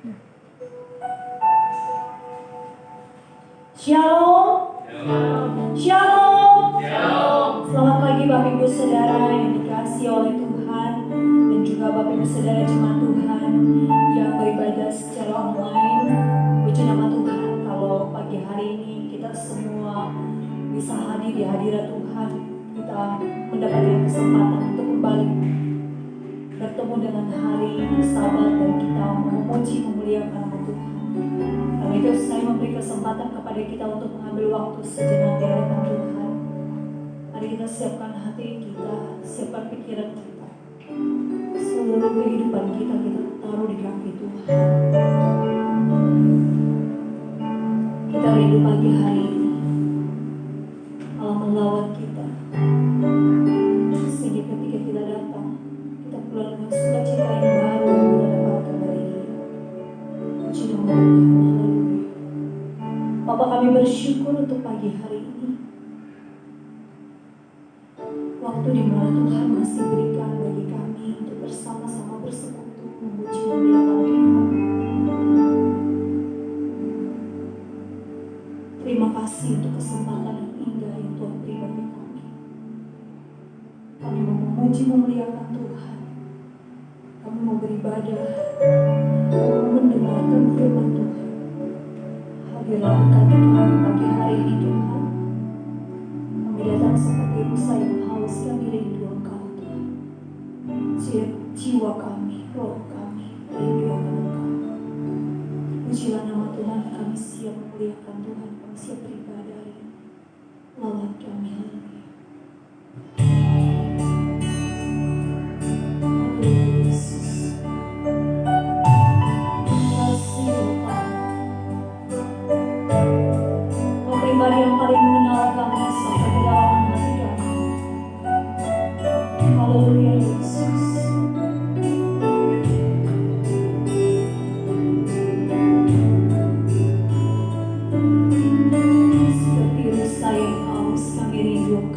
Shalom. Shalom. Selamat pagi Bapak Ibu Saudara yang dikasihi oleh Tuhan, dan juga Bapak Ibu Saudara jemaat Tuhan yang beribadah secara online. Puji nama Tuhan kalau pagi hari ini kita semua bisa hadir di hadirat Tuhan. Kita mendapatkan kesempatan untuk kembali bertemu dengan hari Sabat dan kita memuji memuliakan nama Tuhan. Karena itu saya memberi kesempatan kepada kita untuk mengambil waktu sejenak di hadapan Tuhan. Mari kita siapkan hati kita, siapkan pikiran kita, seluruh kehidupan kita taruh di kaki Tuhan. Kita rindu pagi hari ini Allah melawat kita, sehingga ketika kita datang kita pulang dengan sukacita yang baru yang kita dapatkan dari Dia. Puji nama Tuhan. Bapa, kami bersyukur untuk pagi hari ini, waktu di mana Tuhan masih berikan bagi kami untuk bersama-sama bersekutu memuji memuliakan Tuhan. Terima kasih untuk kesempatan yang indah yang Tuhan beri bagi kami. Kami mau memuji memuliakan Tuhan. Kami mau beribadah, mau mendengarkan firman Tuhan. Hadirlah kami pagi hari ini Tuhan. Kami datang seperti rusa yang haus, kami rindu Engkau Tuhan. Jiwa kami, roh kami rindu akan Engkau. Pujilah nama Tuhan, kami siap memuliakan Tuhan, kami siap beribadah hari ini. Lawat kami, haleluya. Pribadi yang paling mengenal kami sampai di dalam hati kami. Haleluya Yesus. Seperti rusa yang haus kami rindu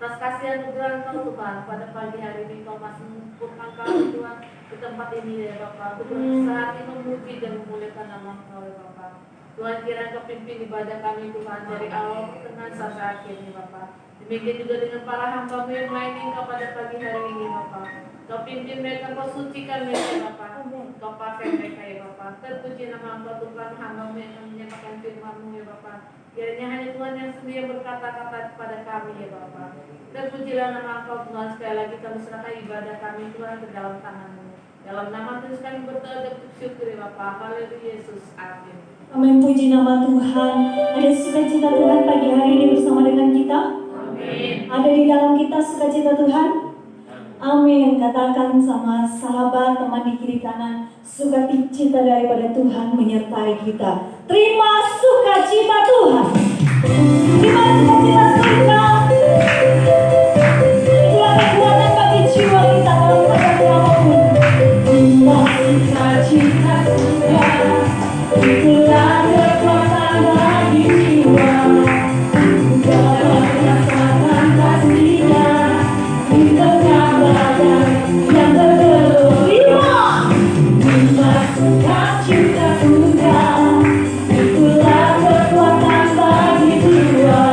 Atas kasih anugerah Engkau Tuhan, pada pagi hari ini Engkau masih mengumpulkan kami Tuhan di tempat ini ya Bapak. Untuk saat ini memuji dan memuliakan nama Engkau ya Bapak. Tuhan kiranya Engkau pimpin ibadah kami Tuhan dari awal pertengahan sampai akhir ya Bapak. Demikian juga dengan para hamba-Mu yang lain Engkau pada pagi hari ini Bapak. Engkau pimpin mereka, Engkau sucikan mereka ya Bapak. Engkau pakai mereka ya Bapak. Terpuji nama Engkau Tuhan, hamba-Mu yang menyampaikan firman-Mu ya Bapak. Kiranya hanya Tuhan yang sendiri yang berkata-kata kepada kami ya Bapak. Terpujilah nama Engkau Tuhan, sekali lagi kami serahkan ibadah kami Tuhan ke dalam tangan-Mu. Dalam nama Tuhan kami berdoa dan bersyukur ya Bapak. Haleluya Yesus. Amin. Amin, puji nama Tuhan. Ada sukacita Tuhan pagi hari ini bersama dengan kita. Amin. Ada di dalam kita sukacita Tuhan. Amin. Katakan sama sahabat, teman di kiri kanan, sukacita daripada Tuhan menyertai kita. Terima sukacita Tuhan. Terima sukacita Tuhan. Itulah kekuatan bagi jiwa kita dalam keadaan apapun. Terima sukacita Tuhan. Itulah kekuatan bagi jiwa. Dapat merasakan kasih-Nya di tengah badai yang bergelora. Terima sukacita Tuhan. Itulah kekuatan bagi jiwa.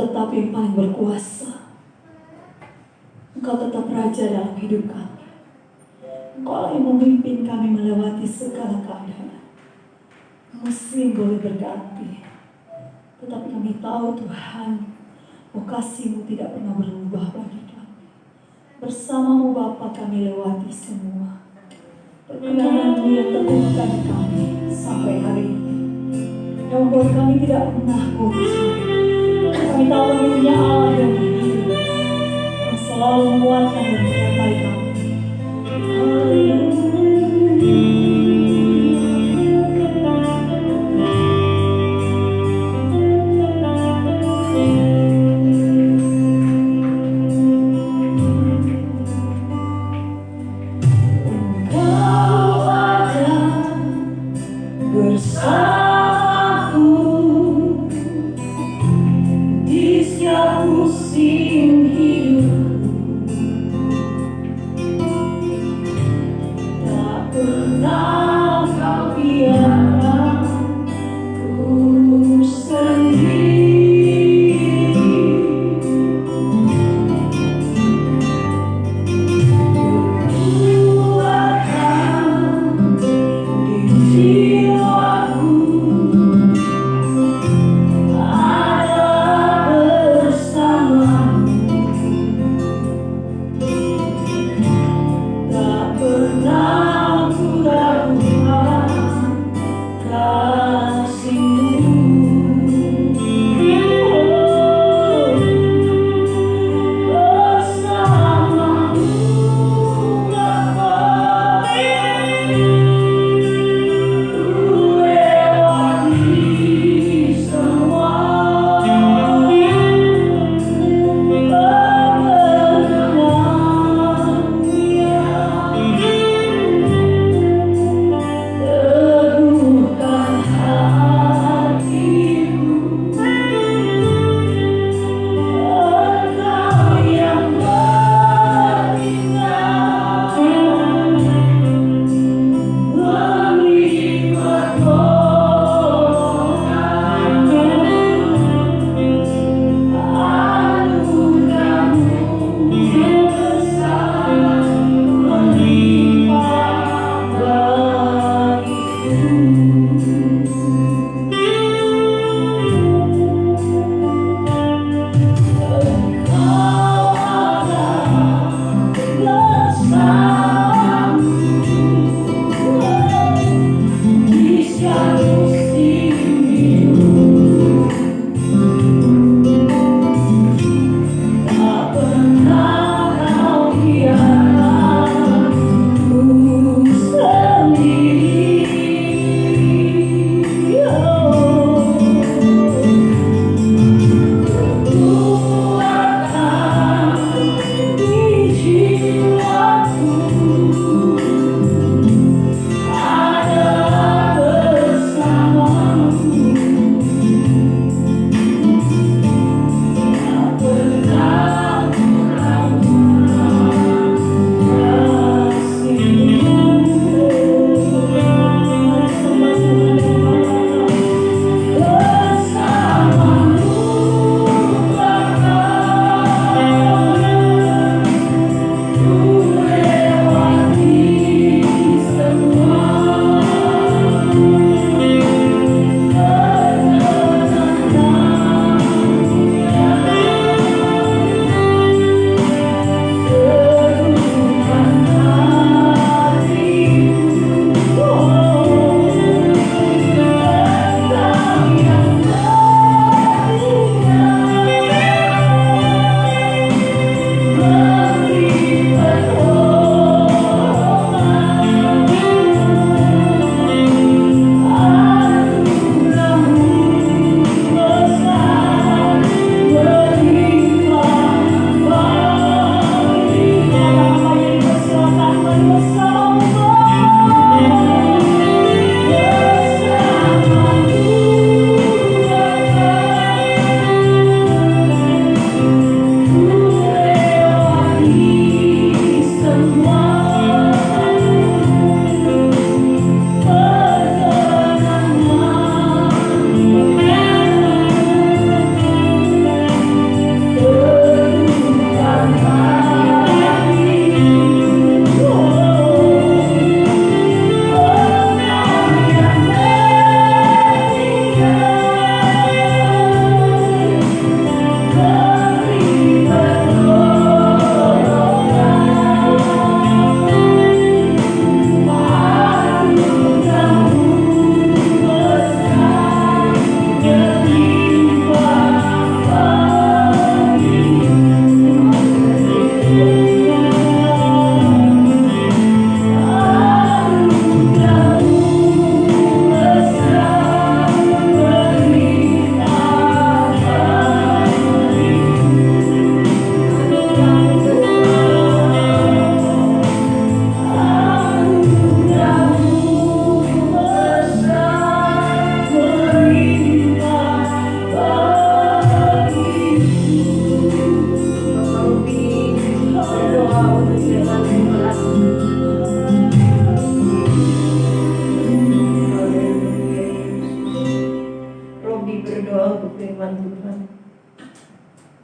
tetap yang paling berkuasa. Engkau tetap Raja dalam hidup kami. Engkau yang memimpin kami melewati segala keadaan. Musim boleh berganti, tetapi kami tahu Tuhan, kasih-Mu tidak pernah berubah bagi kami. Bersama-Mu Bapa kami lewati semua. Perkenanan-Mu yang teguhkan kami sampai hari ini, yang membuat kami tidak pernah goncang. Kami tahu kami punya Allah yang hidup, yang selalu menguatkan dan menyertai kami. Bersamaku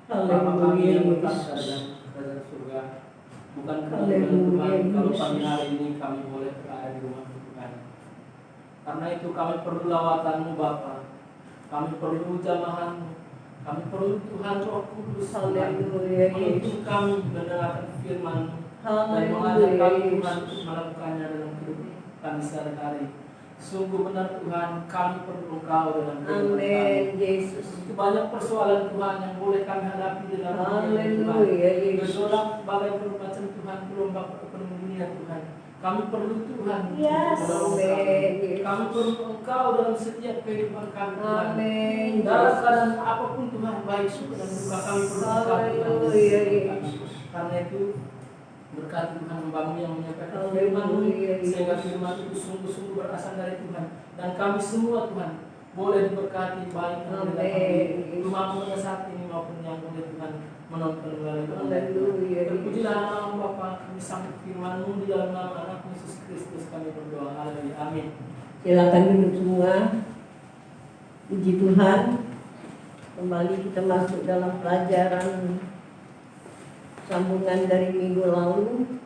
Bapa kami yang Haleluya, bertata Yesus. dalam kerajaan surga, bukan Haleluya, kebetulan Tuhan kalau Yesus. pagi hari ini kami boleh berada di rumah Tuhan. Karena itu kami perlu lawatan-Mu Bapa, kami perlu jamahan-Mu, kami perlu Tuhan Roh Kudus Tuhan, Haleluya, menuntun Yesus. kami mendengarkan firman-Mu dan mengajak Haleluya, kami Tuhan Yesus. untuk melakukannya dalam kehidupan kami sehari-hari. Sungguh benar Tuhan, kami perlu Engkau dalam kehidupan kami. Amin, Yesus. Begitu banyak persoalan Tuhan yang boleh kami hadapi di dalam dunia ini, Tuhan. Haleluya, Yesus. Gejolak berbagai macam Tuhan, gelombang ekonomi dunia Tuhan. Kami perlu Tuhan Yes. untuk menolong kami. Amin. Kami perlu Engkau dalam setiap kehidupan kami Tuhan. Amin. Dalam keadaan apapun Tuhan, baik suka dan duka, kami perlu Engkau Tuhan. Haleluya, Yesus. Karena itu berkat Tuhan membangun yang menyampaikan Haleluya, firman-Mu, Yesus. sehingga firman itu sungguh-sungguh berasal dari Tuhan, dan kami semua Tuhan boleh diberkati baik yang Amin. mendatang rumah pada saat ini maupun yang boleh Tuhan menonton melalui online. Haleluya, Terpujilah nama Bapa, kami sambut firman-Mu di dalam nama anak Yesus Kristus kami berdoa. Haleluya. Amin. Silakan duduk semua. Puji Tuhan. Kembali kita masuk dalam pelajaran sambungan dari minggu lalu.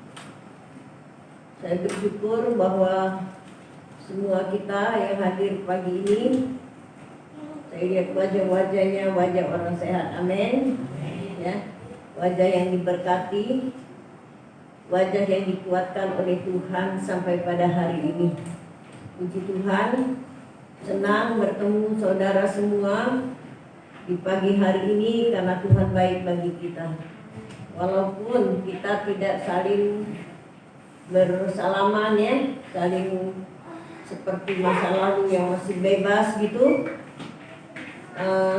Saya bersyukur bahwa semua kita yang hadir pagi ini, saya lihat wajah-wajahnya wajah orang sehat. Amin. Ya, wajah yang diberkati, wajah yang dikuatkan oleh Tuhan sampai pada hari ini. Puji Tuhan, senang bertemu saudara semua di pagi hari ini karena Tuhan baik bagi kita. Walaupun kita tidak saling bersalaman ya, saling seperti masa lalu yang masih bebas gitu,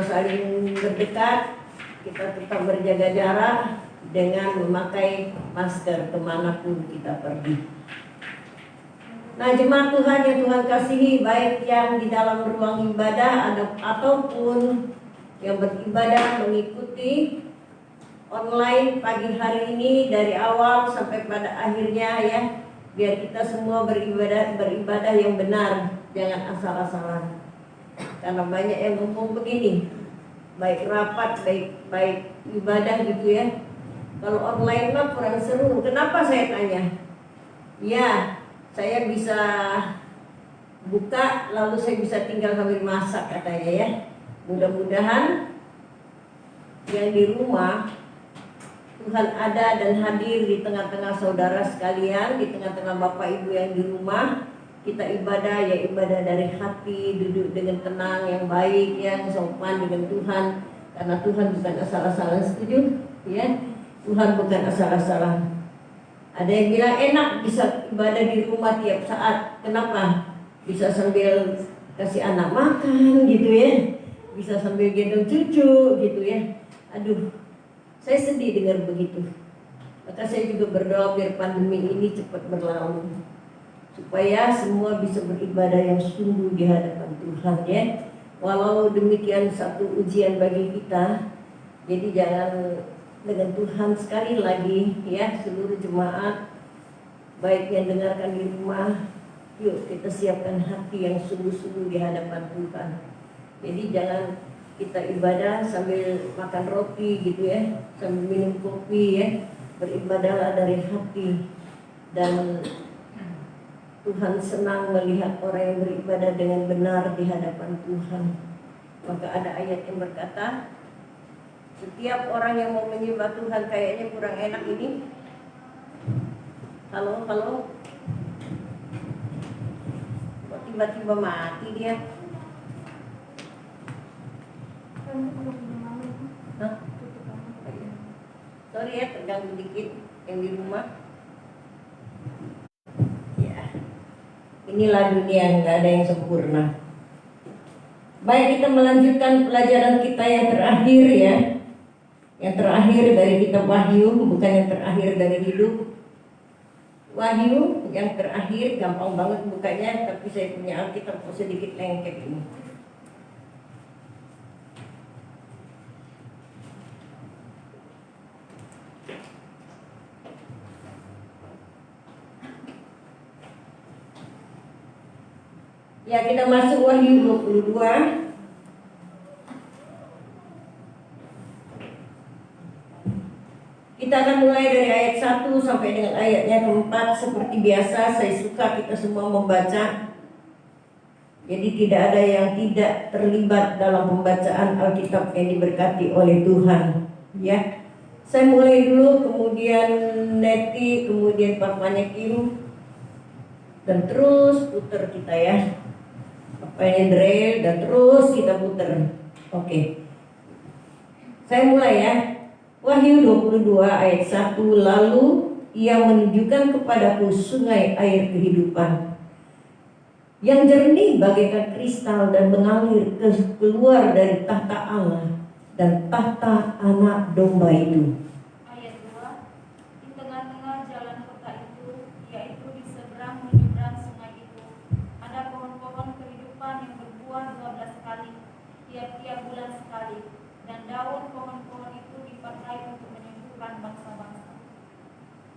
saling berdekat, kita tetap berjaga jarak dengan memakai masker kemanapun kita pergi. Nah, jemaat Tuhan yang Tuhan kasihi, baik yang di dalam ruang ibadah ataupun yang beribadah mengikuti online pagi hari ini dari awal sampai pada akhirnya ya, biar kita semua beribadah yang benar, jangan asal-asalan. Karena banyak yang ngomong begini, baik rapat, baik ibadah gitu ya. Kalau online mah kurang seru. Kenapa saya tanya? Ya, saya bisa buka lalu saya bisa tinggal sambil masak katanya ya. Mudah-mudahan yang di rumah Tuhan ada dan hadir di tengah-tengah saudara sekalian, di tengah-tengah Bapak Ibu yang di rumah. Kita ibadah ya ibadah dari hati, duduk dengan tenang, yang baik, yang sopan dengan Tuhan. Karena Tuhan bukan asal-asalan, setuju? Ya, Tuhan bukan asal-asalan. Ada yang bilang enak bisa ibadah di rumah tiap saat. Kenapa? Bisa sambil kasih anak makan gitu ya, bisa sambil gendong cucu gitu ya. Aduh, saya sedih dengar begitu. Maka saya juga berdoa biar pandemi ini cepat berlalu, supaya semua bisa beribadah yang sungguh di hadapan Tuhan ya. Walau demikian satu ujian bagi kita. Jadi jangan, dengan Tuhan sekali lagi ya, seluruh jemaat baik yang dengarkan di rumah, yuk kita siapkan hati yang sungguh-sungguh di hadapan Tuhan. Jadi jangan kita ibadah sambil makan roti gitu ya, sambil minum kopi ya. Beribadahlah dari hati, dan Tuhan senang melihat orang yang beribadah dengan benar di hadapan Tuhan. Maka ada ayat yang berkata, setiap orang yang mau menyembah Tuhan, kayaknya kurang enak ini. Halo, kok tiba-tiba mati dia? Hah? Sorry ya, terganggu dikit yang di rumah. Ya, inilah dunia, nggak ada yang sempurna. Baik, kita melanjutkan pelajaran kita yang terakhir ya. Yang terakhir dari kitab Wahyu, bukan yang terakhir dari hidup. Wahyu yang terakhir, gampang banget bukanya, tapi saya punya Alkitab sedikit lengket ini. Ya, kita masuk Wahyu 22. Kita akan mulai dari ayat 1 sampai dengan ayatnya keempat. Seperti biasa, saya suka kita semua membaca. Jadi tidak ada yang tidak terlibat dalam pembacaan Alkitab yang diberkati oleh Tuhan. Ya, saya mulai dulu, kemudian Neti, kemudian papanya Kim, dan terus putar kita ya. Papanya Drel, dan terus kita putar. Oke. Saya mulai ya. Wahyu 22 ayat 1. Lalu ia menunjukkan kepadaku sungai air kehidupan yang jernih bagaikan kristal dan mengalir keluar dari tahta Allah dan tahta anak domba itu. Ayat 2. Di tengah-tengah jalan kota itu, yaitu di seberang menyeberang sungai itu, ada pohon-pohon kehidupan yang berbuah 12 kali, tiap-tiap bulan sekali, dan daun pohon-pohon itu dipakai untuk menyembuhkan bangsa-bangsa.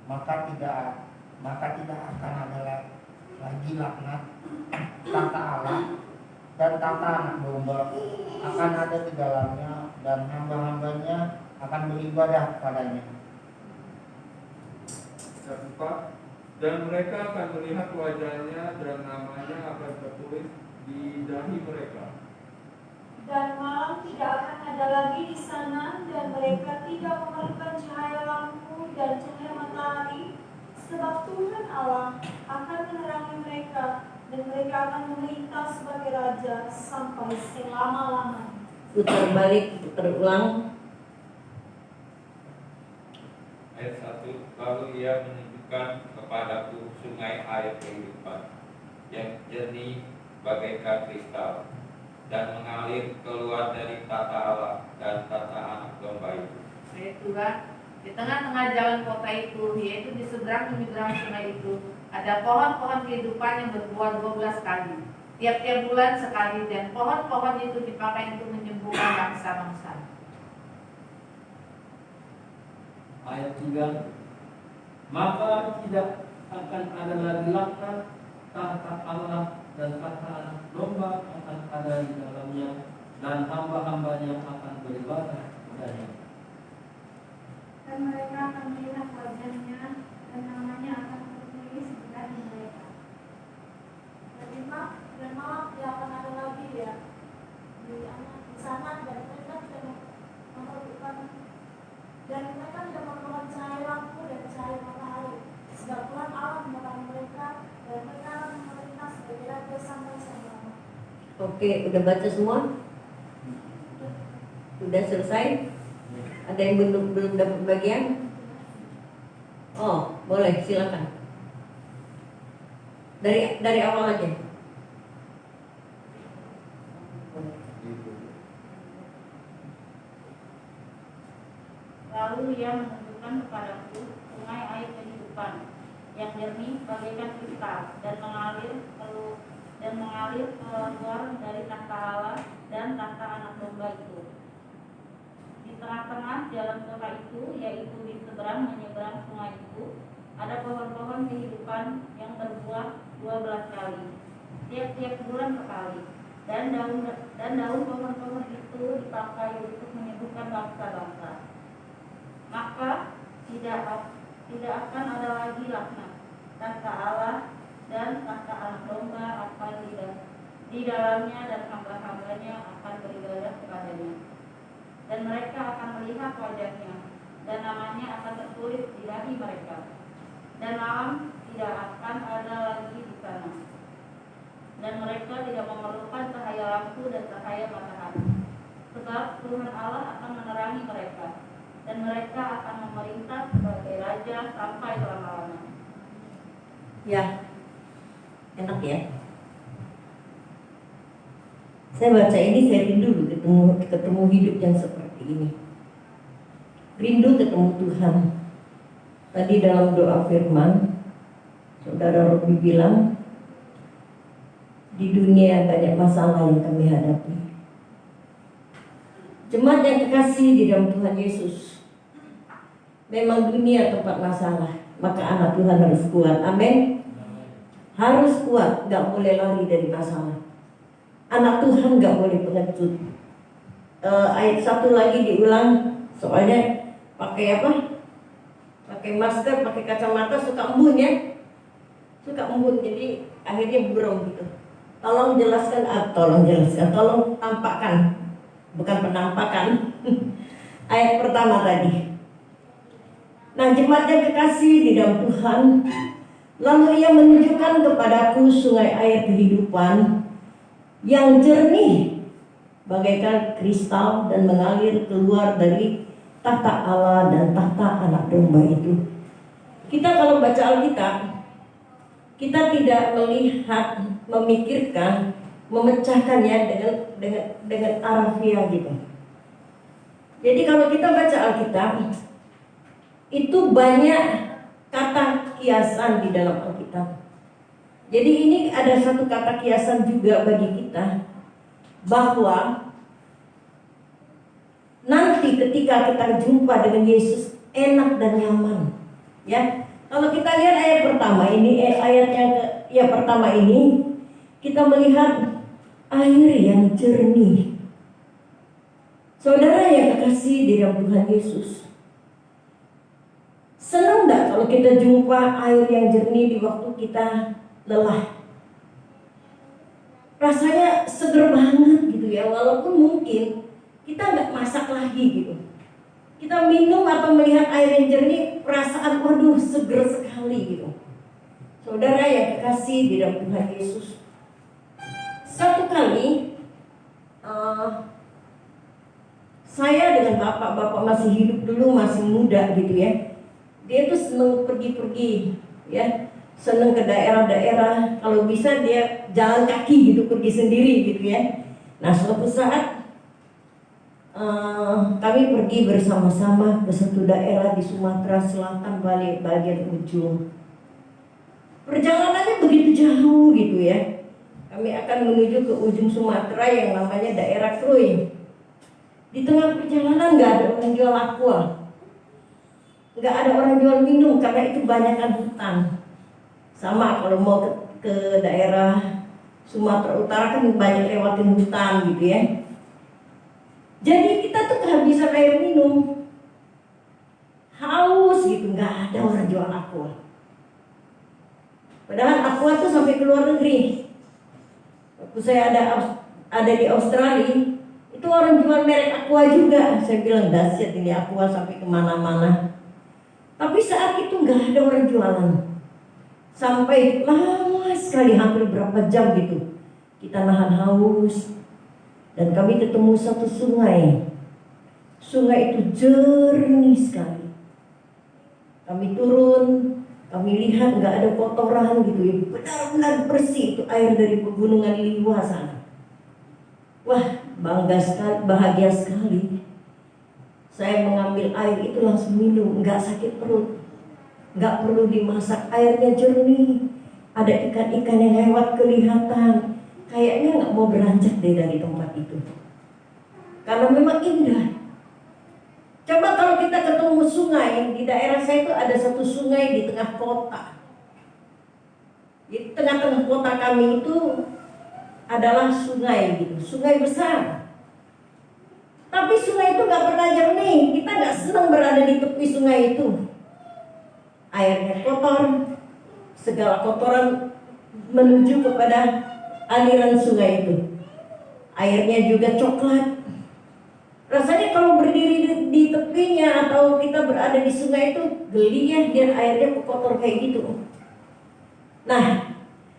Maka tidak akan ada lagi laknat. Tahta Allah dan tahta anak domba akan ada di dalamnya, dan hamba-hambanya akan beribadah padanya. Ayat 4. Dan mereka akan melihat wajahnya, dan namanya akan tertulis di dahi mereka. Dan malam tidak akan ada lagi di sana, dan mereka tidak memerlukan cahaya lampu dan cahaya matahari, sebab Tuhan Allah akan menerangi mereka, dan mereka akan memerintah sebagai raja sampai selama-lamanya. Putar balik, putar ulang. Ayat 1. Lalu ia menunjukkan kepadaku sungai air kehidupan yang jernih bagaikan kristal dan mengalir keluar dari tahta Allah dan tahta anak domba itu. Ayat 2. Di tengah-tengah jalan kota itu, yaitu di seberang menyeberang sungai itu, ada pohon-pohon kehidupan yang berbuah 12 kali, tiap-tiap bulan sekali, dan pohon-pohon itu dipakai untuk menyembuhkan bangsa-bangsa. Ayat 3. Maka tidak akan ada lagi laknat, tahta Allah dan tahta anak domba akan ada di dalamnya, dan hamba-hambanya akan beribadah padanya. Dan mereka akan melihat wajahnya, dan namanya akan tertulis di dahi mereka. Dan malam tidak akan ada lagi ya di sana, dan mereka tidak memerlukan cahaya lampu dan cahaya matahari, sebab Tuhan Allah menerangi mereka, dan mereka akan memerintah sebagai raja sampai selama-lamanya. Oke, udah baca semua? Udah selesai? Ada yang belum dapat bagian? Oh, boleh, silakan. Dari awal aja. Lalu ia menunjukkan kepadaku sungai air kehidupan yang jernih bagaikan kristal dan mengalir keluar dari tahta Allah dan tahta anak domba itu. Di tengah-tengah jalan kota itu, yaitu di seberang menyeberang sungai itu, ada pohon-pohon kehidupan yang berbuah 12 kali, tiap-tiap bulan sekali, dan daun pohon-pohon itu dipakai untuk menyembuhkan bangsa-bangsa. Maka tidak akan ada lagi laknat. Tahta Allah dan tahta anak domba akan di dalamnya, dan hamba-hambanya akan beribadah kepadanya. Dan mereka akan melihat wajahnya, dan namanya akan tertulis di dahi mereka. Dan malam tidak akan ada lagi di sana, dan mereka tidak memerlukan cahaya lampu dan cahaya matahari, sebab Tuhan Allah akan menerangi mereka, dan mereka akan memerintah sebagai raja sampai selama-lamanya. Ya, enak ya. Saya baca ini, saya rindu ketemu hidup yang seperti ini. Rindu ketemu Tuhan. Tadi dalam doa firman, Saudara Robi bilang, di dunia banyak masalah yang kami hadapi. Jemaat yang kekasih di dalam Tuhan Yesus, memang dunia tempat masalah, maka anak Tuhan harus kuat. Amin. Harus kuat, gak boleh lari dari masalah. Anak Tuhan gak boleh pengecut. Ayat 1 lagi diulang, soalnya pakai apa? pakai masker, pakai kacamata, suka embun ya, suka embun, jadi akhirnya buram gitu. Tolong tampakkan, bukan penampakan. Ayat pertama tadi. Nah, jemaat yang kekasih di dalam Tuhan, lalu ia menunjukkan kepadaku sungai air kehidupan yang jernih bagaikan kristal dan mengalir keluar dari tahta Allah dan tahta anak domba itu. Kita kalau baca Alkitab, kita tidak melihat, memikirkan, memecahkannya dengan arafiah gitu. Jadi kalau kita baca Alkitab, itu banyak kata kiasan di dalam Alkitab. Jadi ini ada satu kata kiasan juga bagi kita, bahwa nanti ketika kita jumpa dengan Yesus enak dan nyaman. Ya, kalau kita lihat ayat pertama ini, pertama ini kita melihat air yang jernih. Saudara yang kekasih di dalam Tuhan Yesus, senang enggak kalau kita jumpa air yang jernih di waktu kita lelah? Rasanya seger banget gitu ya, walaupun mungkin kita nggak masak lagi gitu. Kita minum atau melihat air yang jernih, perasaan waduh seger sekali gitu. Saudara yang kekasih di dalam Tuhan Yesus, satu kali saya dengan bapak masih hidup dulu, masih muda gitu ya. Dia tuh seneng pergi-pergi ya, seneng ke daerah-daerah, kalau bisa dia jalan kaki gitu, pergi sendiri gitu ya. Nah, suatu saat kami pergi bersama-sama ke satu daerah di Sumatera Selatan, balik bagian ujung. Perjalanannya begitu jauh gitu ya. Kami akan menuju ke ujung Sumatera yang namanya daerah Krui. Di tengah perjalanan nggak ada orang jual aqua, nggak ada orang jual minum karena itu banyakkan hutan. Sama kalau mau ke daerah Sumatera Utara kan banyak lewatin hutan gitu ya. Jadi kita tuh kehabisan air minum, haus gitu, nggak ada orang jual aqua. Padahal aqua tuh sampai ke luar negeri. Waktu saya ada di Australia, itu orang jual merek aqua juga. Saya bilang dahsyat ini aqua sampai kemana-mana. Tapi saat itu nggak ada orang jualan. Sampai lama sekali, hampir berapa jam gitu, kita nahan haus. Dan kami ketemu satu sungai. Sungai itu jernih sekali. Kami turun, kami lihat nggak ada kotoran gitu ya, benar-benar bersih. Itu air dari pegunungan Liwa sana. Wah, bangga sekali, bahagia sekali. Saya mengambil air itu langsung minum, nggak sakit perut, nggak perlu dimasak, airnya jernih. Ada ikan-ikan yang lewat kelihatan. Kayaknya nggak mau beranjak deh dari tempat itu, karena memang indah. Coba kalau kita ketemu sungai, di daerah saya itu ada satu sungai di tengah kota. Di tengah-tengah kota kami itu adalah sungai gitu, sungai besar. Tapi sungai itu nggak pernah jernih. Kita nggak senang berada di tepi sungai itu. Airnya kotor, segala kotoran menuju kepada aliran sungai itu. Airnya juga coklat. Rasanya kalau berdiri di tepinya atau kita berada di sungai itu geli ya, dan airnya kotor kayak gitu. Nah,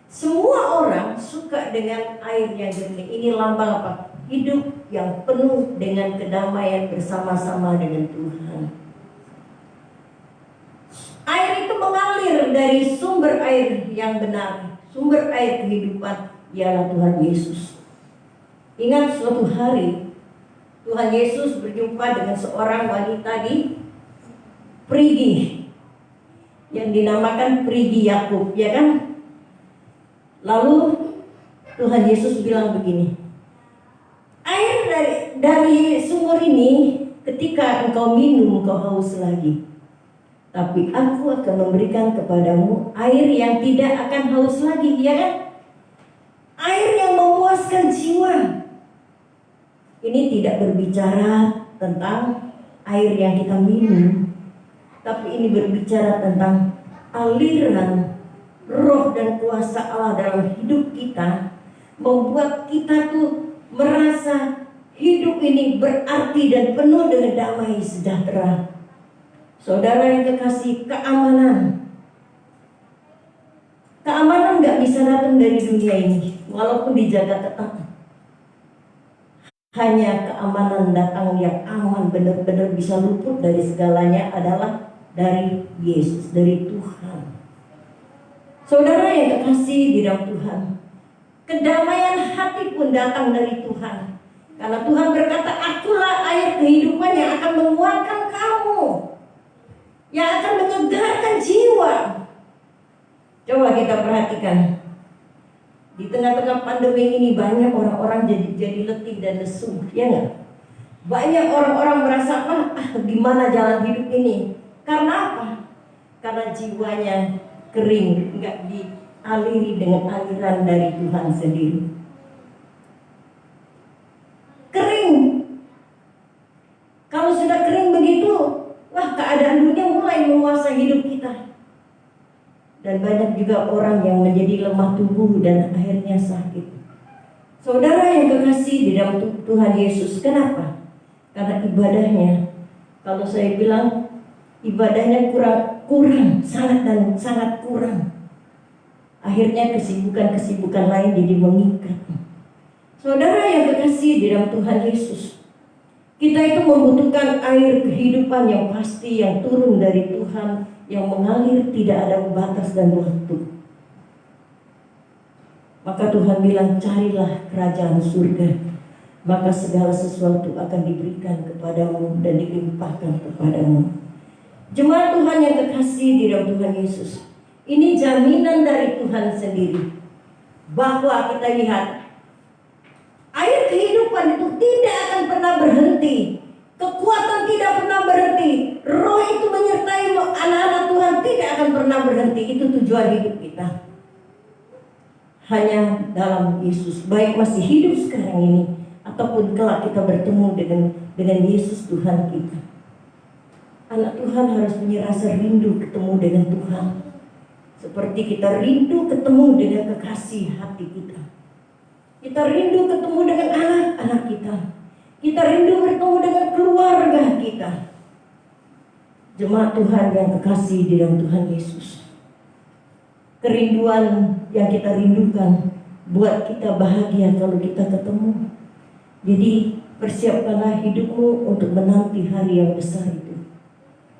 semua orang suka dengan air yang jernih. Ini lambang apa? Hidup yang penuh dengan kedamaian bersama-sama dengan Tuhan. Air itu mengalir dari sumber air yang benar, sumber air kehidupan, ialah Tuhan Yesus. Ingat suatu hari Tuhan Yesus berjumpa dengan seorang wanita di Perigi yang dinamakan Perigi Yakub, ya kan? Lalu Tuhan Yesus bilang begini, air dari sumur ini ketika engkau minum engkau haus lagi, tapi aku akan memberikan kepadamu air yang tidak akan haus lagi, ya kan? Air yang memuaskan jiwa. Ini tidak berbicara tentang air yang kita minum, tapi ini berbicara tentang aliran roh dan kuasa Allah dalam hidup kita, membuat kita tuh merasa hidup ini berarti dan penuh dengan damai sejahtera. Saudara yang kekasih, keamanan gak bisa datang dari dunia ini, walaupun dijaga ketat. Hanya keamanan datang yang aman, benar-benar bisa luput dari segalanya adalah dari Yesus, dari Tuhan. Saudara yang kekasih di dalam Tuhan, kedamaian hati pun datang dari Tuhan. Karena Tuhan berkata, akulah air kehidupan yang akan menguatkan kamu, yang akan menyegarkan jiwa. Coba kita perhatikan, di tengah-tengah pandemi ini banyak orang-orang jadi letih dan lesu, ya nggak? Banyak orang-orang merasa, gimana jalan hidup ini? Karena apa? Karena jiwanya kering, nggak dialiri dengan aliran dari Tuhan sendiri. Kering. Kalau sudah kering begitu, keadaan dunia mulai menguasai hidup kita. Dan banyak juga orang yang menjadi lemah tubuh dan akhirnya sakit. Saudara yang kekasih di dalam Tuhan Yesus, kenapa? Karena ibadahnya, kalau saya bilang ibadahnya kurang, sangat kurang. Akhirnya kesibukan lain jadi mengikat. Saudara yang kekasih di dalam Tuhan Yesus, kita itu membutuhkan air kehidupan yang pasti, yang turun dari Tuhan, yang mengalir tidak ada batas dan waktu. Maka Tuhan bilang, carilah kerajaan surga, maka segala sesuatu akan diberikan kepadamu dan dilimpahkan kepadamu. Jemaat Tuhan yang kekasih di dalam Tuhan Yesus, ini jaminan dari Tuhan sendiri, bahwa kita lihat air kehidupan itu tidak akan pernah berhenti. Kekuatan tidak pernah berhenti. Roh itu menyertai anak-anak Tuhan tidak akan pernah berhenti. Itu tujuan hidup kita. Hanya dalam Yesus, baik masih hidup sekarang ini ataupun kelak kita bertemu dengan Yesus Tuhan kita. Anak Tuhan harus punya rasa rindu ketemu dengan Tuhan, seperti kita rindu ketemu dengan kekasih hati kita. Kita rindu ketemu dengan anak-anak kita. Kita rindu bertemu dengan keluarga kita. Jemaat Tuhan yang kekasih di dalam Tuhan Yesus, kerinduan yang kita rindukan buat kita bahagia kalau kita ketemu. Jadi persiapkanlah hidupmu untuk menanti hari yang besar itu,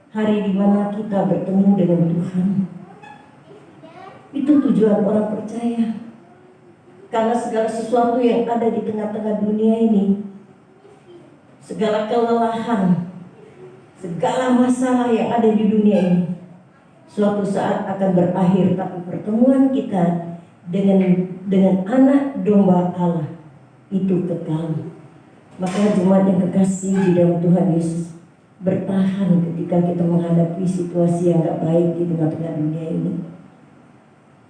hari di mana kita bertemu dengan Tuhan. Itu tujuan orang percaya. Karena segala sesuatu yang ada di tengah-tengah dunia ini, segala kelelahan, segala masalah yang ada di dunia ini, suatu saat akan berakhir. Tapi pertemuan kita dengan anak domba Allah itu kekal. Maka jemaat yang kekasih di dalam Tuhan Yesus, bertahan ketika kita menghadapi situasi yang gak baik di tengah-tengah dunia ini.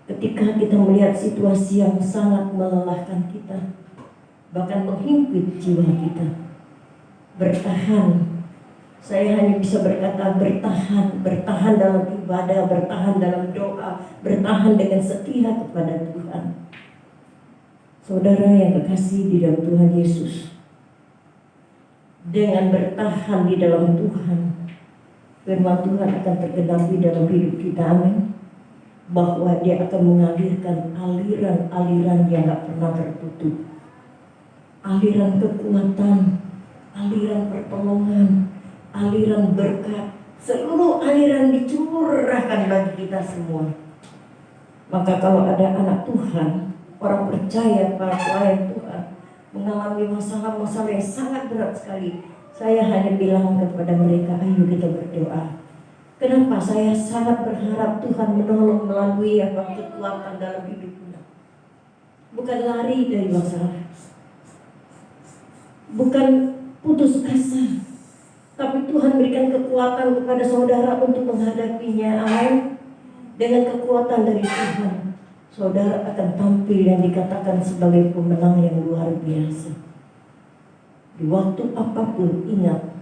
Ketika kita melihat situasi yang sangat melelahkan kita, bahkan menghimpit jiwa kita, bertahan. Saya hanya bisa berkata bertahan dalam ibadah, bertahan dalam doa, bertahan dengan setia kepada Tuhan. Saudara yang kekasih di dalam Tuhan Yesus, dengan bertahan di dalam Tuhan, firman Tuhan akan tergenapi dalam hidup kita, amin. Bahwa Dia akan mengalirkan aliran-aliran yang gak pernah tertutup, aliran kekuatan, aliran pertolongan, aliran berkat, seluruh aliran dicurahkan bagi kita semua. Maka kalau ada anak Tuhan, orang percaya, para pelayan Tuhan mengalami masalah-masalah yang sangat berat sekali, saya hanya bilang kepada mereka, ayo kita berdoa. Kenapa? Saya sangat berharap Tuhan menolong melalui kekuatan dalam hidup kita. Bukan lari dari masalah, bukan putus asa, tapi Tuhan berikan kekuatan kepada saudara untuk menghadapinya. Amin. Dengan kekuatan dari Tuhan, saudara akan tampil yang dikatakan sebagai pemenang yang luar biasa. Di waktu apapun ingat,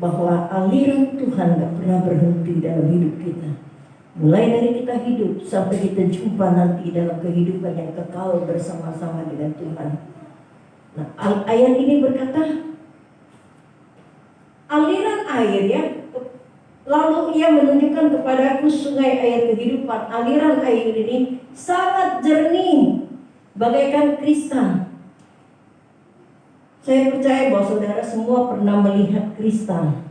bahwa aliran Tuhan gak pernah berhenti dalam hidup kita. Mulai dari kita hidup sampai kita jumpa nanti dalam kehidupan yang kekal bersama-sama dengan Tuhan. Nah, ayat ini berkata, aliran air ya. Lalu ia menunjukkan kepadaku sungai air kehidupan. Aliran air ini sangat jernih, bagaikan kristal. Saya percaya bahwa saudara semua pernah melihat kristal.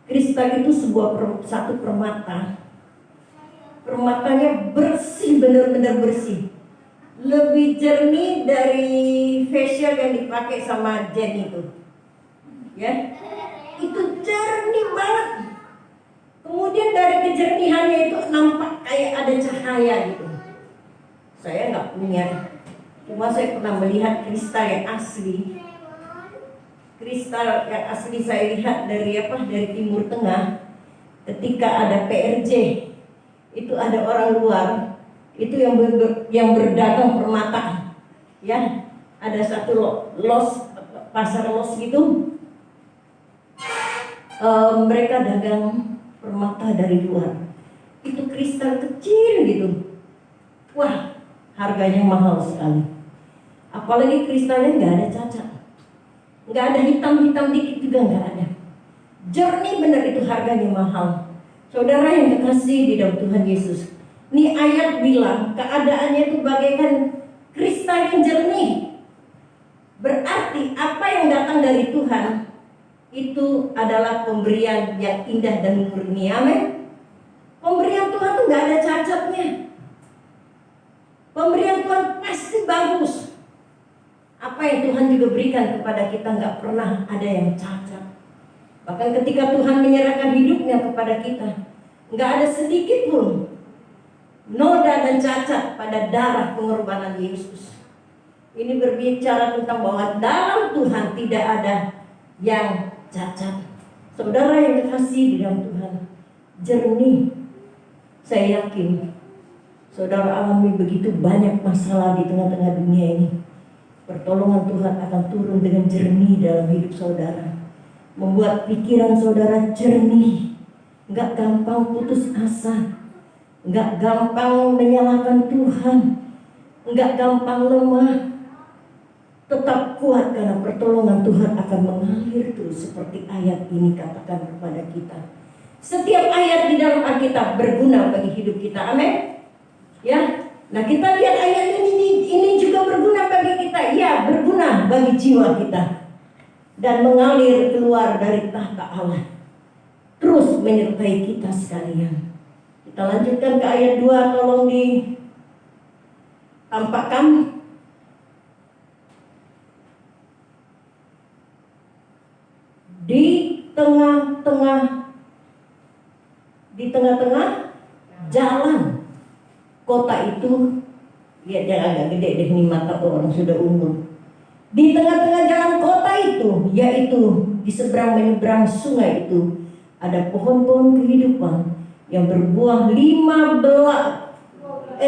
Kristal itu satu permata. Permatanya bersih, benar-benar bersih. Lebih jernih dari facial yang dipakai sama Jen itu. Ya, itu jernih banget. Kemudian dari kejernihannya itu nampak kayak ada cahaya gitu. Saya nggak punya, cuma saya pernah melihat kristal yang asli. Kristal yang asli saya lihat dari Timur Tengah. Ketika ada PRJ, itu ada orang luar, itu yang berdagang permata, ya. Ada satu pasar los gitu. Mereka dagang permata dari luar. Itu kristal kecil gitu. Wah, harganya mahal sekali. Apalagi kristalnya nggak ada cacat, nggak ada hitam-hitam dikit juga nggak ada. Jernih benar, itu harganya mahal. Saudara yang kekasih di dalam Tuhan Yesus, ini ayat bilang keadaannya itu bagaikan kristal yang jernih. Berarti apa yang datang dari Tuhan itu adalah pemberian yang indah dan murni. Amin. Pemberian Tuhan itu nggak ada cacatnya. Pemberian Tuhan pasti bagus. Apa yang Tuhan juga berikan kepada kita nggak pernah ada yang cacat. Bahkan ketika Tuhan menyerahkan hidupnya kepada kita, nggak ada sedikit pun noda dan cacat pada darah pengorbanan Yesus. Ini berbicara tentang bahwa dalam Tuhan tidak ada yang cacat. Saudara yang dikasih di dalam Tuhan, jernih. Saya yakin saudara alami begitu banyak masalah di tengah-tengah dunia ini. Pertolongan Tuhan akan turun dengan jernih dalam hidup saudara, membuat pikiran saudara jernih. Enggak gampang putus asa, enggak gampang menyalahkan Tuhan, enggak gampang lemah. Tetap kuat karena pertolongan Tuhan akan mengalir terus, seperti ayat ini katakan kepada kita. Setiap ayat di dalam Alkitab berguna bagi hidup kita. Amin. Ya. Nah, kita lihat ayat ini juga berguna bagi kita. Ya, berguna bagi jiwa kita. Dan mengalir keluar dari tahta Allah, terus menyertai kita sekalian. Kita lanjutkan ke ayat 2. Tolong ditampakkan. Di tengah-tengah jalan kota itu, lihat yang agak gede deh, ini mata orang sudah umur. Di tengah-tengah jalan kota itu, yaitu di seberang menyeberang sungai itu, ada pohon-pohon kehidupan yang berbuah 12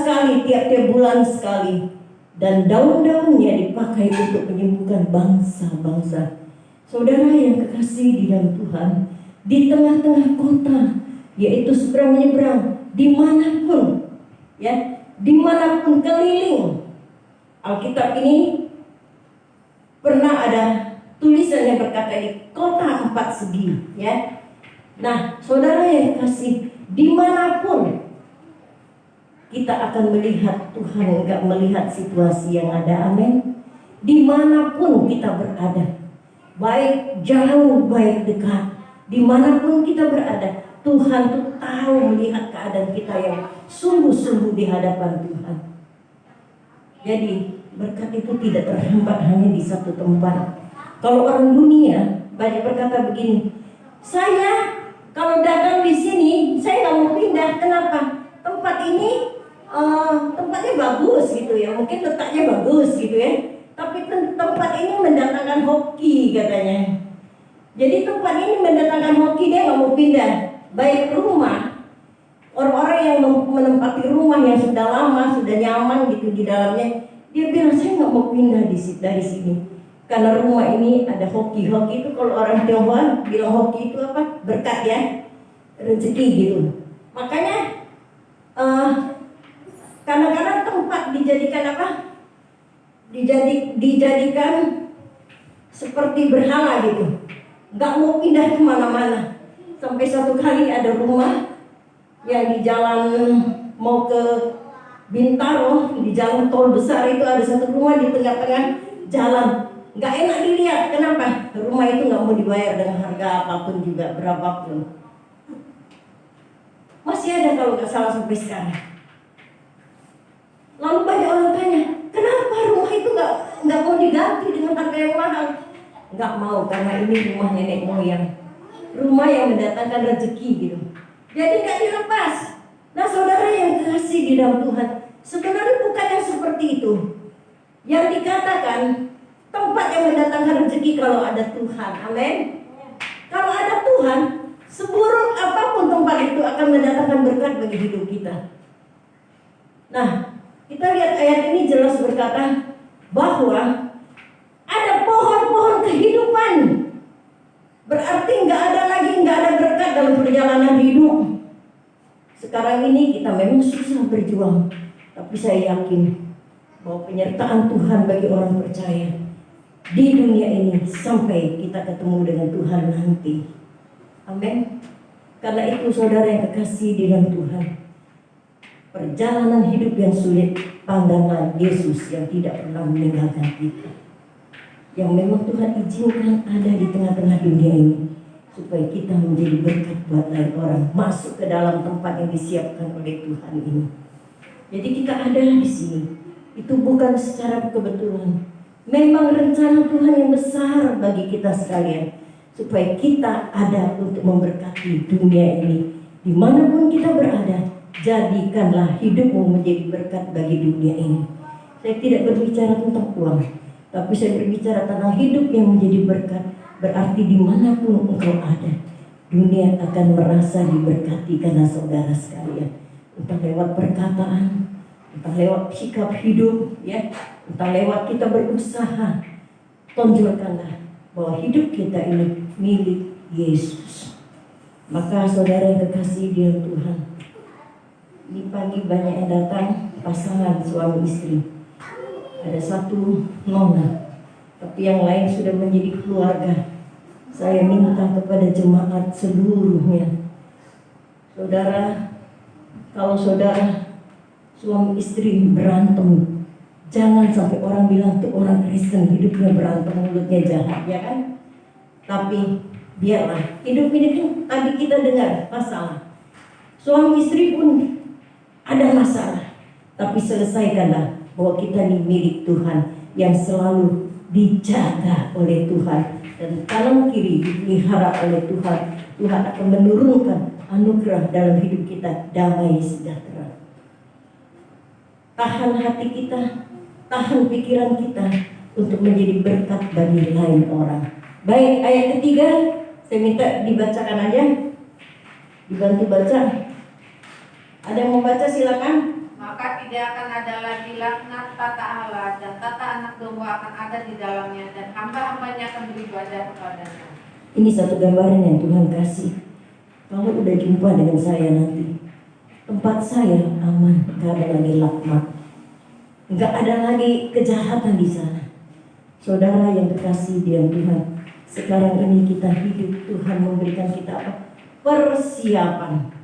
kali tiap-tiap bulan sekali, dan daun-daunnya dipakai untuk menyembuhkan bangsa-bangsa. Saudara yang kekasih di dalam Tuhan, di tengah-tengah kota, yaitu seberang menyeberang, dimanapun, ya, dimanapun keliling. Alkitab ini pernah ada tulisan yang berkata di kota 4 segi, ya. Nah, saudara yang kekasih, dimanapun kita akan melihat Tuhan, enggak melihat situasi yang ada. Amin. Dimanapun kita berada, baik jauh, baik dekat, dimanapun kita berada, Tuhan tuh tahu melihat keadaan kita yang sungguh-sungguh di hadapan Tuhan. Jadi berkat itu tidak terhambat hanya di satu tempat. Kalau orang dunia banyak berkata begini, saya kalau dagang di sini saya nggak mau pindah. Kenapa? Tempat ini tempatnya bagus gitu ya, mungkin letaknya bagus gitu ya. Tapi tempat ini mendatangkan hoki katanya. Jadi tempat ini mendatangkan hoki, dia nggak mau pindah. Baik rumah, orang-orang yang menempati rumah yang sudah lama, sudah nyaman gitu di dalamnya, dia bilang saya nggak mau pindah dari sini. Karena rumah ini ada hoki. Hoki itu kalau orang Tionghoa bilang hoki itu apa? Berkat ya, rezeki gitu. Makanya kadang-kadang tempat dijadikan apa? Dijadikan seperti berhala gitu. Nggak mau pindah kemana-mana. Sampai satu kali ada rumah yang di jalan mau ke Bintaro, di jalan tol besar itu ada satu rumah di tengah-tengah jalan. Nggak enak dilihat, kenapa? Rumah itu nggak mau dibayar dengan harga apapun juga, berapapun. Masih ada kalau nggak salah sampai sekarang. Lalu banyak orang tanya, kenapa rumah itu nggak mau diganti dengan harga yang mahal? Nggak mau, karena ini rumah nenek moyang, rumah yang mendatangkan rezeki gitu. Jadi nggak dilepas. Nah saudara yang kasih di dalam Tuhan, sebenarnya bukan yang seperti itu. Yang dikatakan tempat yang mendatangkan rezeki kalau ada Tuhan, amin. Kalau ada Tuhan, seburuk apapun tempat itu akan mendatangkan berkat bagi hidup kita. Nah, kita lihat ayat ini jelas berkata bahwa ada pohon-pohon kehidupan. Berarti nggak ada berkat dalam perjalanan hidup. Sekarang ini kita memang susah berjuang, tapi saya yakin bahwa penyertaan Tuhan bagi orang percaya di dunia ini sampai kita ketemu dengan Tuhan nanti. Amin. Karena itu saudara yang kekasih di dalam Tuhan, perjalanan hidup yang sulit, pandanglah Yesus yang tidak pernah meninggalkan kita, yang memang Tuhan izinkan ada di tengah-tengah dunia ini supaya kita menjadi berkat buat lain orang masuk ke dalam tempat yang disiapkan oleh Tuhan ini. Jadi kita ada di sini itu bukan secara kebetulan, memang rencana Tuhan yang besar bagi kita sekalian, supaya kita ada untuk memberkati dunia ini. Dimanapun kita berada, jadikanlah hidupmu menjadi berkat bagi dunia ini. Saya tidak berbicara tentang uang, tapi saya berbicara tentang hidup yang menjadi berkat. Berarti dimanapun engkau ada, dunia akan merasa diberkati karena saudara sekalian. Entah lewat perkataan, entah lewat sikap hidup, ya, entah lewat kita berusaha. Tonjolkanlah bahwa hidup kita ini milik Yesus. Maka saudara yang kekasih di dalam Tuhan, ini pagi banyak yang datang pasangan suami istri. Ada satu nona, tapi yang lain sudah menjadi keluarga. Saya minta kepada jemaat seluruhnya, saudara, kalau saudara suami istri berantem, jangan sampai orang bilang tuh orang Kristen hidupnya berantem, mulutnya jahat, ya kan? Tapi biarlah hidup ini kan tadi kita dengar masalah, suami istri pun ada masalah, tapi selesaikanlah bahwa kita ini milik Tuhan yang selalu dijaga oleh Tuhan, dan kanan kiri dipelihara oleh Tuhan. Tuhan akan menurunkan anugerah dalam hidup kita, damai sejahtera. Tahan hati kita, tahan pikiran kita untuk menjadi berkat bagi lain orang. Baik, ayat ketiga saya minta dibacakan aja, dibantu baca. Ada yang mau baca silakan. Maka tidak akan ada lagi laknat tata Allah, dan tata anak domba akan ada di dalamnya, dan hamba-hambanya akan beribadah kepadanya. Ini satu gambaran yang Tuhan kasih. Kalau udah jumpa dengan saya nanti, tempat saya aman, gak ada lagi laknat, gak ada lagi kejahatan di sana. Saudara yang kekasih di dalam Tuhan, sekarang ini kita hidup, Tuhan memberikan kita apa? Persiapan.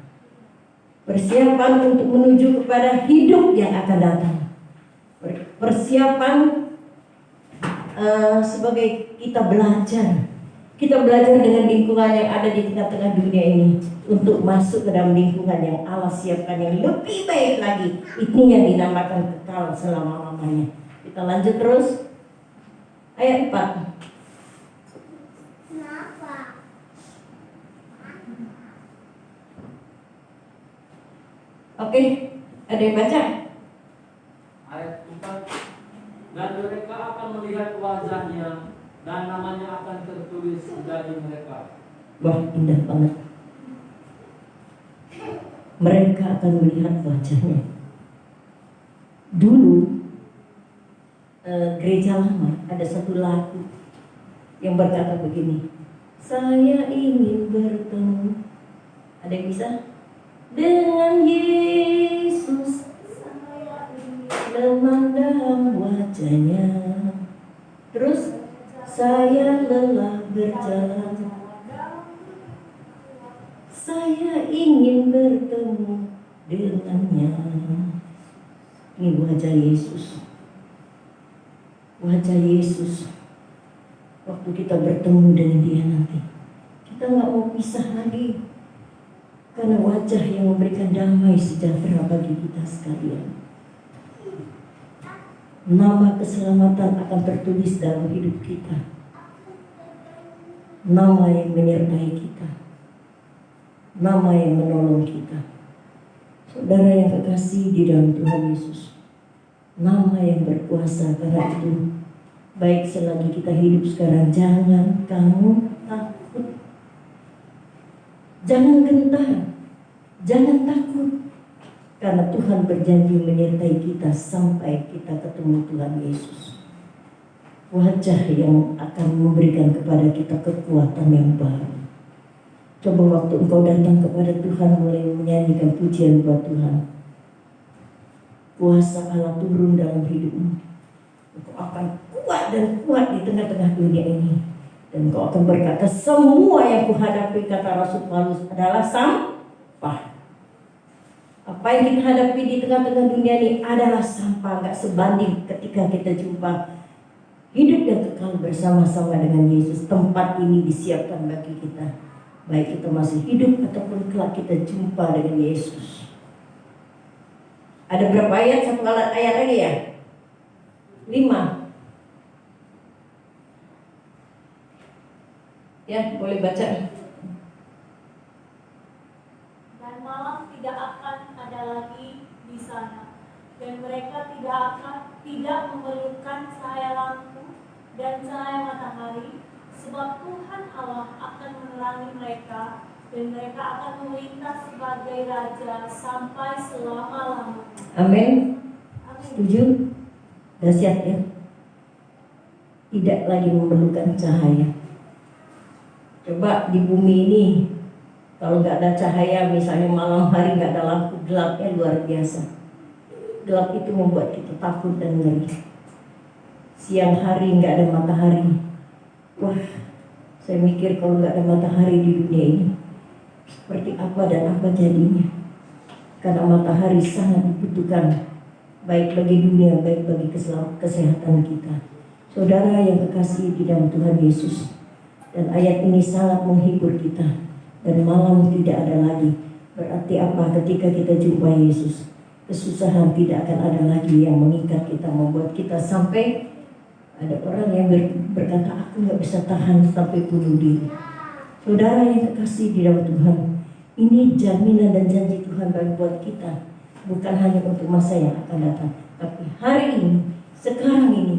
Persiapan untuk menuju kepada hidup yang akan datang. Persiapan sebagai kita belajar. Kita belajar dengan lingkungan yang ada di tengah-tengah dunia ini untuk masuk ke dalam lingkungan yang Allah siapkan yang lebih baik lagi. Ini yang dinamakan kekal selama-lamanya. Kita lanjut terus. Ayat 4. Oke, ada yang baca? Ayat 4. Dan mereka akan melihat wajahnya, dan namanya akan tertulis dari mereka. Wah, indah banget. Mereka akan melihat wajahnya. Dulu gereja lama ada satu lagu yang berkata begini, saya ingin bertemu, ada yang bisa? Dengan Yesus, memandang wajahnya, terus saya lelah berjalan, saya ingin bertemu dengannya. Ini wajah Yesus. Wajah Yesus. Waktu kita bertemu dengan dia nanti, kita nggak mau pisah lagi. Karena wajah yang memberikan damai sejahtera bagi kita sekalian. Nama keselamatan akan tertulis dalam hidup kita. Nama yang menyertai kita. Nama yang menolong kita. Saudara yang kekasih di dalam Tuhan Yesus, nama yang berkuasa. Karena itu, baik selagi kita hidup sekarang, jangan kamu takut, jangan gentar, jangan takut, karena Tuhan berjanji menyertai kita sampai kita ketemu Tuhan Yesus. Wajah yang akan memberikan kepada kita kekuatan yang baru. Coba waktu engkau datang kepada Tuhan, mulai menyanyikan pujian buat Tuhan, kuasa Allah turun dalam hidupmu. Engkau akan kuat dan kuat di tengah-tengah dunia ini. Dan engkau akan berkata, semua yang kuhadapi, kata Rasul Paulus, adalah sampah. Apa yang kita hadapi di tengah-tengah dunia ini adalah sampah, gak sebanding ketika kita jumpa hidup yang kekal bersama-sama dengan Yesus. Tempat ini disiapkan bagi kita, baik kita masih hidup ataupun kelak kita jumpa dengan Yesus. Ada berapa ayat? Satu ayat lagi ya? 5. Ya, boleh baca. Dan malam tidak akan ada lagi di sana, dan mereka tidak memerlukan cahaya lampu dan cahaya matahari, sebab Tuhan Allah akan menerangi mereka, dan mereka akan melintas sebagai raja sampai selama-lamanya. Amin. Amin. Setuju? Dahsyat ya. Tidak lagi memerlukan cahaya. Coba di bumi ini, kalau nggak ada cahaya, misalnya malam hari nggak ada lampu, gelapnya luar biasa. Gelap itu membuat kita takut dan ngeri. Siang hari nggak ada matahari, wah, saya mikir kalau nggak ada matahari di dunia ini, seperti apa dan apa jadinya. Karena matahari sangat dibutuhkan, baik bagi dunia, baik bagi kesehatan kita. Saudara yang kekasih di dalam Tuhan Yesus, dan ayat ini sangat menghibur kita. Dan malam tidak ada lagi. Berarti apa? Ketika kita jumpa Yesus, kesusahan tidak akan ada lagi yang mengikat kita, membuat kita sampai ada orang yang berkata, aku nggak bisa tahan sampai bunuh diri. Saudara yang kekasih di dalam Tuhan, ini jaminan dan janji Tuhan bagi buat kita, bukan hanya untuk masa yang akan datang, tapi hari ini, sekarang ini,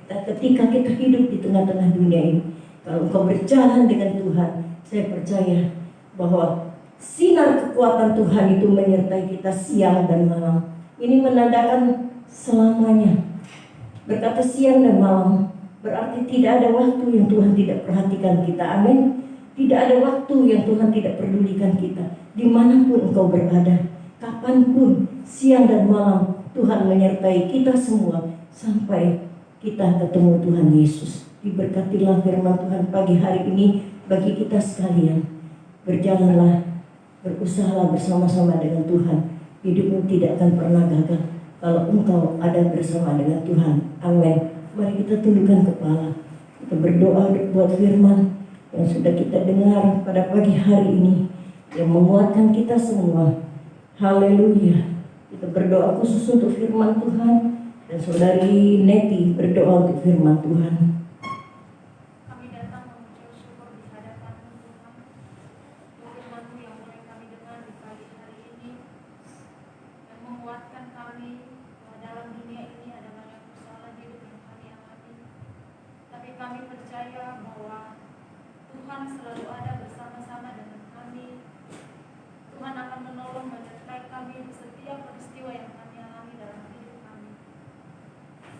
ketika kita hidup di tengah-tengah dunia ini. Kalau engkau berjalan dengan Tuhan, saya percaya bahwa sinar kekuatan Tuhan itu menyertai kita siang dan malam. Ini menandakan selamanya. Berkata siang dan malam, berarti tidak ada waktu yang Tuhan tidak perhatikan kita. Amin. Tidak ada waktu yang Tuhan tidak pedulikan kita. Dimanapun engkau berada, kapanpun, siang dan malam, Tuhan menyertai kita semua sampai kita ketemu Tuhan Yesus. Diberkatilah firman Tuhan pagi hari ini bagi kita sekalian. Berjalanlah, berusahalah bersama-sama dengan Tuhan. Hidupmu tidak akan pernah gagal kalau engkau ada bersama dengan Tuhan. Amin. Mari kita tundukkan kepala. Kita berdoa buat firman yang sudah kita dengar pada pagi hari ini, yang menguatkan kita semua. Haleluya. Kita berdoa khusus untuk firman Tuhan, dan saudari Neti berdoa untuk firman Tuhan. Kami datang mengucap syukur di hadapan-Mu Tuhan, untuk firman-Mu yang boleh kami dengar di pagi hari ini, yang menguatkan kami bahwa dalam dunia ini ada banyak persoalan hidup yang kami alami. Tapi kami percaya bahwa Tuhan selalu ada bersama-sama dengan kami. Tuhan akan menolong menyertai kami di setiap peristiwa yang kami alami dalam hidup kami.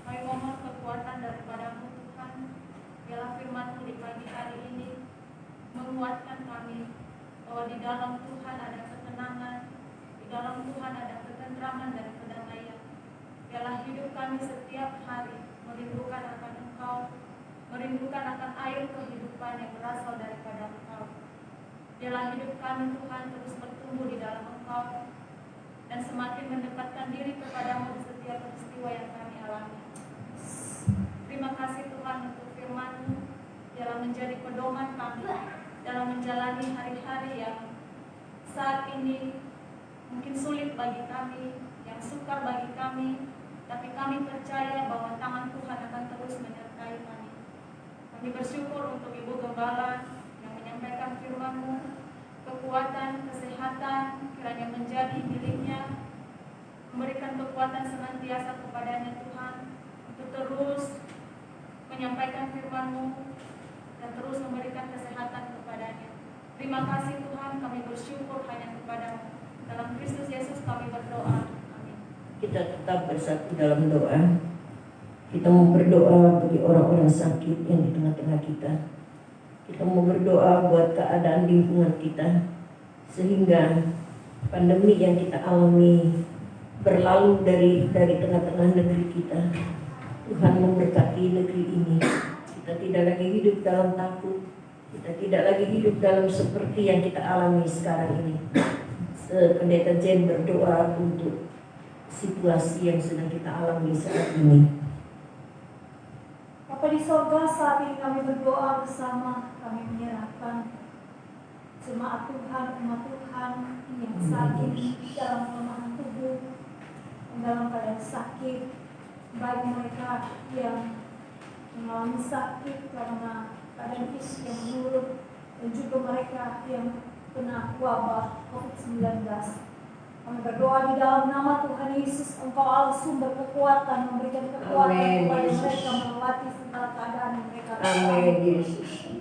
Kami mohon kekuatan kami bahwa di dalam Tuhan ada ketenangan, di dalam Tuhan ada ketentraman dan kedamaian. Biarlah hidup kami setiap hari merindukan akan Engkau, merindukan akan air kehidupan yang berasal daripada Engkau. Biarlah hidup kami Tuhan terus bertumbuh di dalam Engkau dan semakin mendekatkan diri kepadamu di setiap peristiwa yang kami alami. Terima kasih Tuhan untuk firman-Mu dalam menjadi pedoman kami dalam menjalani hari-hari yang saat ini mungkin sulit bagi kami, yang sukar bagi kami, tapi kami percaya bahwa tangan Tuhan akan terus menyertai kami. Kami bersyukur untuk Ibu Gembala yang menyampaikan firman-Mu, kekuatan, kesehatan kiranya menjadi miliknya, memberikan kekuatan senantiasa kepadanya Tuhan untuk terus menyampaikan firman-Mu dan terus memberikan kesehatan kepadanya. Terima kasih Tuhan, kami bersyukur hanya kepada-Mu. Dalam Kristus Yesus kami berdoa. Amin. Kita tetap bersatu dalam doa. Kita mau berdoa bagi orang-orang sakit yang di tengah-tengah kita. Kita mau berdoa buat keadaan lingkungan kita, sehingga pandemi yang kita alami berlalu dari tengah-tengah negeri kita. Tuhan memberkati negeri ini. Kita tidak lagi hidup dalam takut. Kita tidak lagi hidup dalam seperti yang kita alami sekarang ini. Pendeta Jen berdoa untuk situasi yang sedang kita alami saat ini. Bapa di sorga, saat ini kami berdoa bersama, kami menyerahkan jemaat Tuhan, umat Tuhan yang saat ini dalam kelemahan tubuh, dalam keadaan sakit, baik mereka yang mengalami sakit karena keadaan fisik yang menurun, dan juga mereka yang kena wabah COVID-19. Kami berdoa di dalam nama Tuhan Yesus, Engkau Allah sumber kekuatan, memberikan kekuatan kepada mereka melewati segala keadaan yang mereka alami.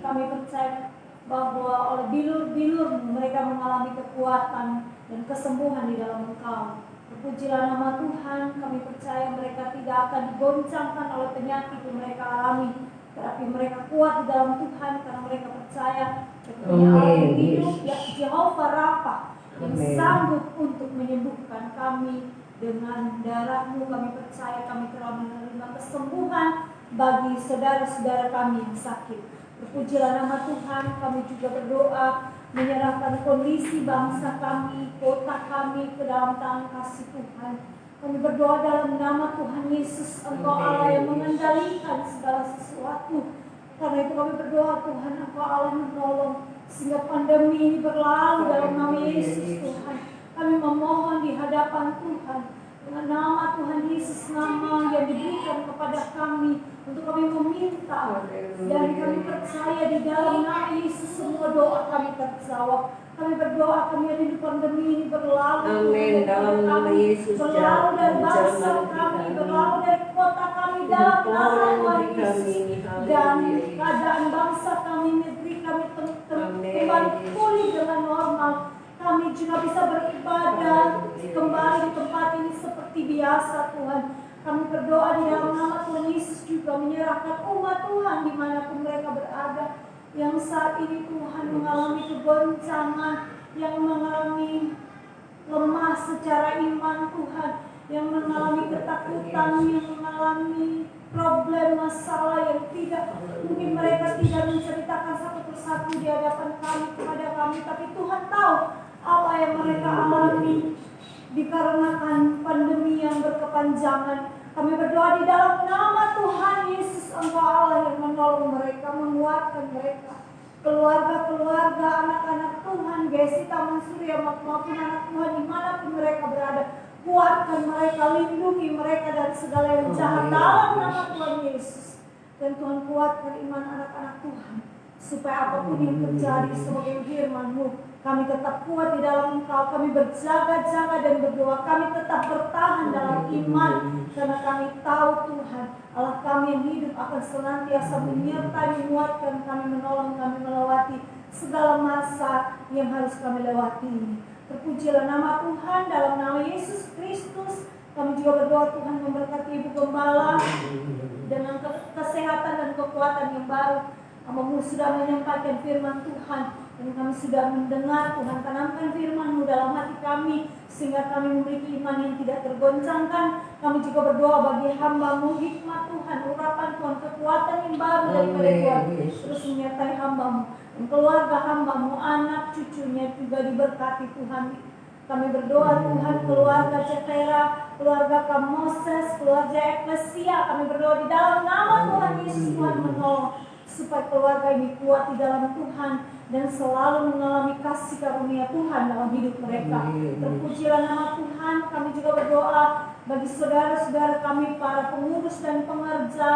Kami percaya bahwa oleh bilur-bilur mereka mengalami kekuatan dan kesembuhan di dalam Engkau. Terpujilah nama Tuhan, kami percaya mereka tidak akan digoncangkan oleh penyakit yang mereka alami, tetapi mereka kuat di dalam Tuhan karena mereka percaya punya Allah yang hidup, yang Jehovah Rafa, yang sanggup untuk menyembuhkan kami dengan darah-Mu. Kami percaya kami telah menerima kesembuhan bagi saudara-saudara kami yang sakit. Terpujilah nama Tuhan, kami juga berdoa menyerahkan kondisi bangsa kami, kota kami ke dalam tangan kasih Tuhan. Kami berdoa dalam nama Tuhan Yesus, Engkau Allah yang mengendalikan segala sesuatu. Karena itu kami berdoa Tuhan, Engkau Allah menolong sehingga pandemi ini berlalu dalam nama Yesus Tuhan. Kami memohon di hadapan Tuhan dengan nama Tuhan Yesus, nama yang diberikan kepada kami untuk kami meminta, dan kami percaya di dalam nama Yesus semua doa kami terjawab. Kami berdoa kami rindu pandemi ini berlalu. Amin. Dalam nama Yesus, berlalu dari bangsa kami, berlalu dari kota kami dalam nama Tuhan Yesus, dan keadaan bangsa kami, negeri kami kembali pulih dengan normal. Kami juga bisa beribadah kembali di tempat ini seperti biasa Tuhan. Kami berdoa di dalam nama Tuhan Yesus juga menyerahkan umat Tuhan dimanapun mereka berada, yang saat ini Tuhan mengalami kegoncangan, yang mengalami lemah secara iman Tuhan, yang mengalami ketakutan, yang mengalami problem masalah yang tidak mungkin mereka tidak menceritakan satu persatu di hadapan kami kepada kami, tapi Tuhan tahu apa yang mereka alami dikarenakan pandemi yang berkepanjangan. Kami berdoa di dalam nama Tuhan Yesus, Engkau Allah yang menolong mereka, menguatkan mereka, keluarga-keluarga, anak-anak Tuhan, Gesi Taman Surya maupun anak Tuhan dimanapun mereka berada. Kuatkan mereka, lindungi mereka dari segala yang jahat dalam nama Tuhan Yesus. Dan Tuhan kuatkan iman anak-anak Tuhan, supaya apapun yang terjadi sebagai firman-Mu, kami tetap kuat di dalam Engkau. Kami berjaga-jaga dan berdoa. Kami tetap bertahan dalam iman, karena kami tahu Tuhan Allah kami yang hidup akan senantiasa menyertai, menguatkan kami, menolong kami melewati segala masa yang harus kami lewati. Terpujilah nama Tuhan, dalam nama Yesus Kristus. Kami juga berdoa Tuhan memberkati Ibu Gembala dengan kesehatan dan kekuatan yang baru. Kamu sudah menyampaikan firman Tuhan Dan kami sudah mendengar Tuhan, tanamkan firman-Mu dalam hati kami, sehingga kami memiliki iman yang tidak tergoncangkan. Kami juga berdoa bagi hamba-Mu, hikmat Tuhan, urapan Tuhan, kekuatan yang baru daripada Tuhan, terus menyertai hamba-Mu. Dan keluarga hamba-Mu, anak cucunya juga diberkati Tuhan. Kami berdoa Tuhan, keluarga Cetera, keluarga Kak Moses, keluarga Eklesia, kami berdoa di dalam nama Tuhan Yesus, Tuhan menolong supaya keluarga ini kuat di dalam Tuhan dan selalu mengalami kasih karunia Tuhan dalam hidup mereka. Terpujilah nama Tuhan. Kami juga berdoa bagi saudara-saudara kami, para pengurus dan pengerja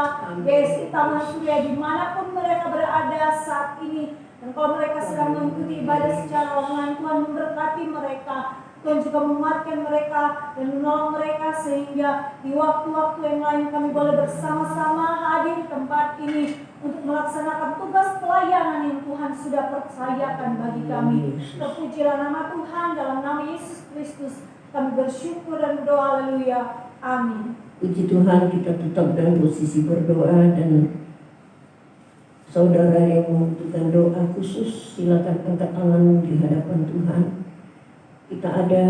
GSI Taman Surya dimanapun mereka berada saat ini. Dan kalau mereka sedang mengikuti ibadah secara online, Tuhan memberkati mereka. Tuhan juga menguatkan mereka dan menolong mereka sehingga di waktu-waktu yang lain kami boleh bersama-sama hadir di tempat ini untuk melaksanakan tugas pelayanan yang Tuhan sudah percayakan bagi kami. Terpujilah nama Tuhan, dalam nama Yesus Kristus kami bersyukur dan berdoa. Haleluya. Amin. Puji Tuhan, kita tetap dalam posisi berdoa, dan saudara yang membutuhkan doa khusus silakan angkat tangan di hadapan Tuhan. Kita ada